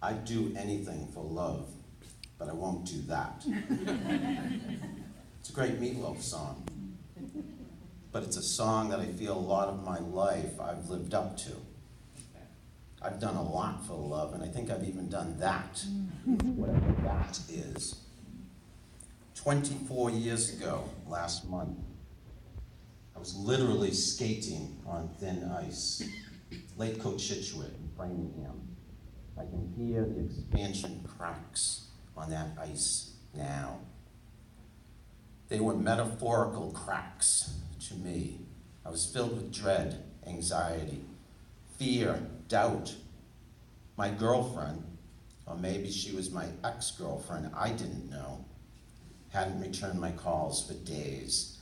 I'd do anything for love, but I won't do that. It's a great Meatloaf song, but it's a song that I feel a lot of my life I've lived up to. I've done a lot for love, and I think I've even done that, whatever that is. 24 years ago, last month, I was literally skating on thin ice, Lake Cochituate in Framingham. I can hear the expansion cracks on that ice now. They were metaphorical cracks to me. I was filled with dread, anxiety, fear, doubt. My girlfriend, or maybe she was my ex-girlfriend, I didn't know, hadn't returned my calls for days.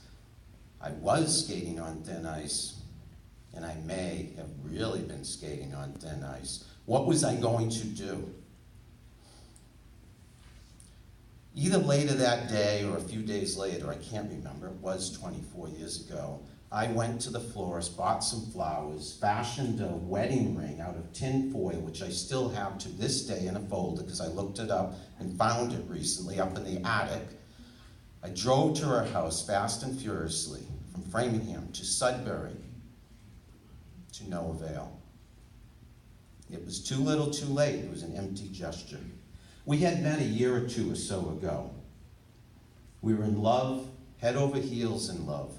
I was skating on thin ice, and I may have really been skating on thin ice. What was I going to do? Either later that day or a few days later, I can't remember, it was 24 years ago, I went to the florist, bought some flowers, fashioned a wedding ring out of tin foil, which I still have to this day in a folder because I looked it up and found it recently up in the attic. I drove to her house fast and furiously from Framingham to Sudbury, to no avail. It was too little, too late. It was an empty gesture. We had met a year or two or so ago. We were in love, head over heels in love.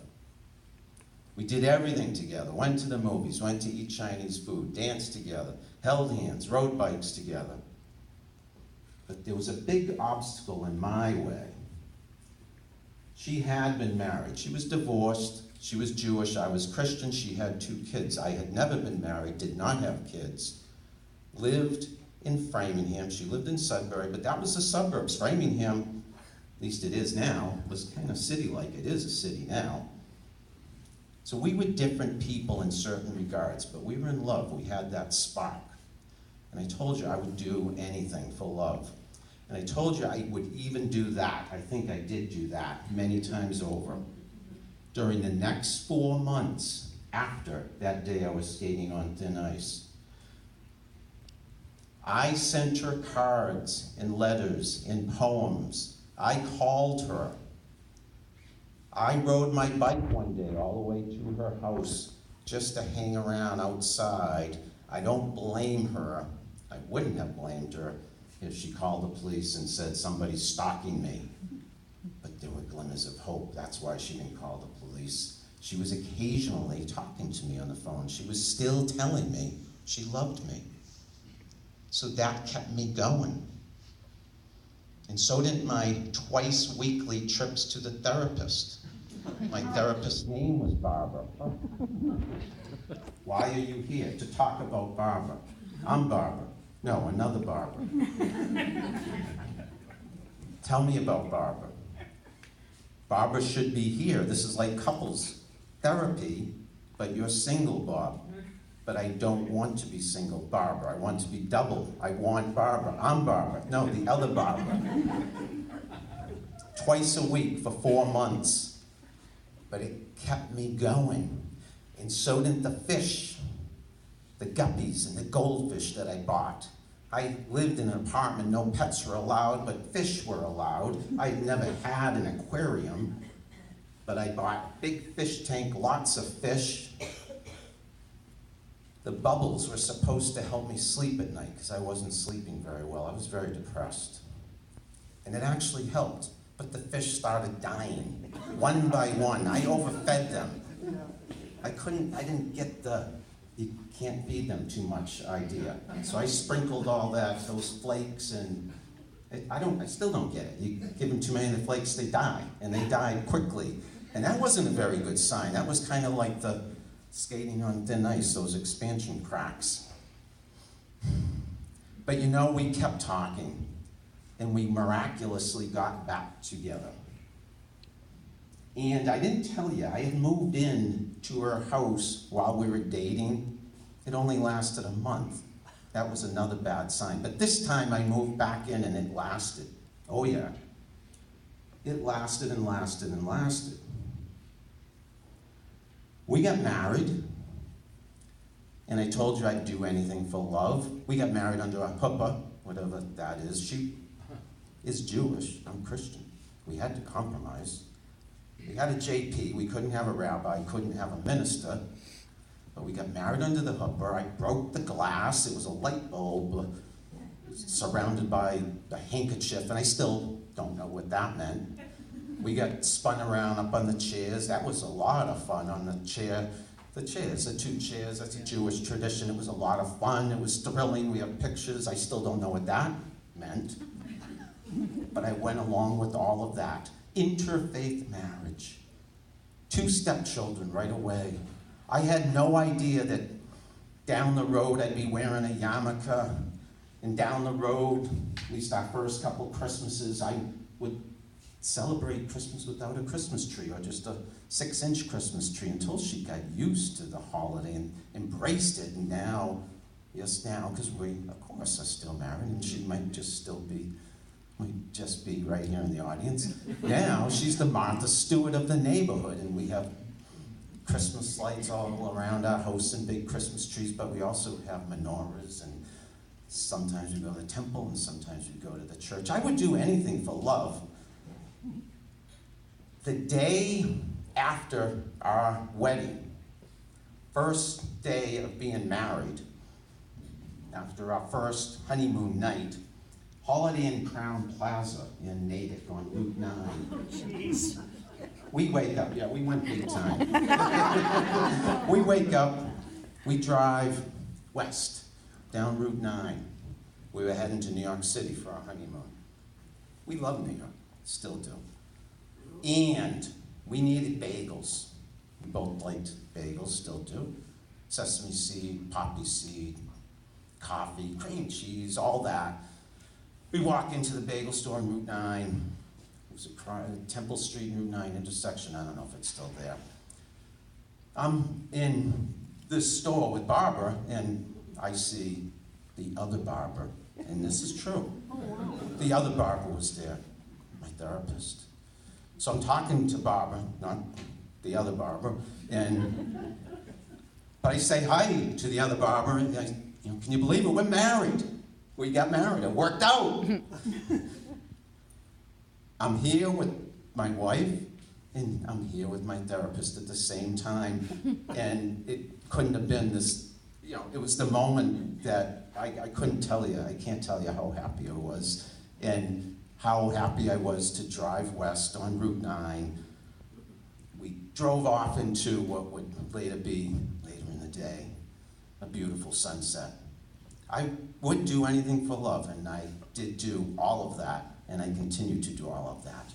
We did everything together, went to the movies, went to eat Chinese food, danced together, held hands, rode bikes together. But there was a big obstacle in my way. She had been married. She was divorced. She was Jewish. I was Christian. She had 2 kids. I had never been married, did not have kids. Lived in Framingham. She lived in Sudbury, but that was the suburbs. Framingham, at least it is now, was kind of city-like. It is a city now. So we were different people in certain regards, but we were in love. We had that spark. And I told you I would do anything for love. And I told you I would even do that. I think I did do that many times over. During the next 4 months after that day I was skating on thin ice, I sent her cards and letters and poems. I called her. I rode my bike one day all the way to her house just to hang around outside. I don't blame her. I wouldn't have blamed her if she called the police and said somebody's stalking me. But there were glimmers of hope. That's why she didn't call the police. She was occasionally talking to me on the phone. She was still telling me she loved me. So that kept me going. And so did my twice weekly trips to the therapist. My therapist's name was Barbara. Why are you here? To talk about Barbara. I'm Barbara. No, another Barbara. Tell me about Barbara. Barbara should be here. This is like couples therapy, but you're single, Bob. But I don't want to be single, Barbara. I want to be double. I want Barbara. I'm Barbara. No, the other Barbara. Twice a week for 4 months. But it kept me going. And so did the fish, the guppies and the goldfish that I bought. I lived in an apartment, no pets were allowed, but fish were allowed. I never had an aquarium, but I bought a big fish tank, lots of fish. The bubbles were supposed to help me sleep at night because I wasn't sleeping very well. I was very depressed. And it actually helped, but the fish started dying, one by one. I overfed them. I didn't get the, you can't feed them too much idea. So I sprinkled all those flakes, and I still don't get it. You give them too many of the flakes, they die, and they died quickly. And that wasn't a very good sign. That was kind of like the skating on thin ice, those expansion cracks. But you know, we kept talking, and we miraculously got back together. And I didn't tell you, I had moved in to her house while we were dating. It only lasted a month. That was another bad sign. But this time I moved back in and it lasted. Oh yeah. It lasted and lasted and lasted. We got married, and I told you I'd do anything for love. We got married under a huppah, whatever that is. She is Jewish, I'm Christian. We had to compromise. We had a JP, we couldn't have a rabbi, couldn't have a minister, but we got married under the chuppah. I broke the glass, it was a light bulb surrounded by a handkerchief, and I still don't know what that meant. We got spun around up on the chairs. That was a lot of fun on the chair. The chairs, the 2 chairs, that's a Jewish tradition. It was a lot of fun. It was thrilling. We have pictures. I still don't know what that meant. But I went along with all of that. Interfaith marriage. 2 stepchildren right away. I had no idea that down the road I'd be wearing a yarmulke. And down the road, at least our first couple Christmases, I would celebrate Christmas without a Christmas tree or just a 6-inch Christmas tree until she got used to the holiday and embraced it. And now, yes, now, because we, of course, are still married, and she might just be right here in the audience. Now, she's the Martha Stewart of the neighborhood, and we have Christmas lights all around our house and big Christmas trees, but we also have menorahs, and sometimes we go to the temple, and sometimes we go to the church. I would do anything for love. The day after our wedding, first day of being married, after our first honeymoon night, Holiday Inn Crown Plaza in Natick on Route 9. Jeez. We wake up, yeah, we went big time. We wake up, we drive west, down Route 9. We were heading to New York City for our honeymoon. We love New York, still do. And we needed bagels. We both liked bagels, still do. Sesame seed, poppy seed, coffee, cream cheese, all that. We walk into the bagel store on Route 9. It was a Temple Street and Route 9 intersection. I don't know if it's still there. I'm in this store with Barbara, and I see the other Barbara, and this is true. The other Barbara was there, my therapist. So I'm talking to Barbara, not the other Barbara, but I say hi to the other Barbara, and can you believe it? We're married. We got married. It worked out. I'm here with my wife, and I'm here with my therapist at the same time, and it couldn't have been this, it was the moment that I couldn't tell you. I can't tell you how happy I was, and how happy I was to drive west on Route 9. We drove off into what would later in the day, a beautiful sunset. I would do anything for love, and I did do all of that, and I continue to do all of that.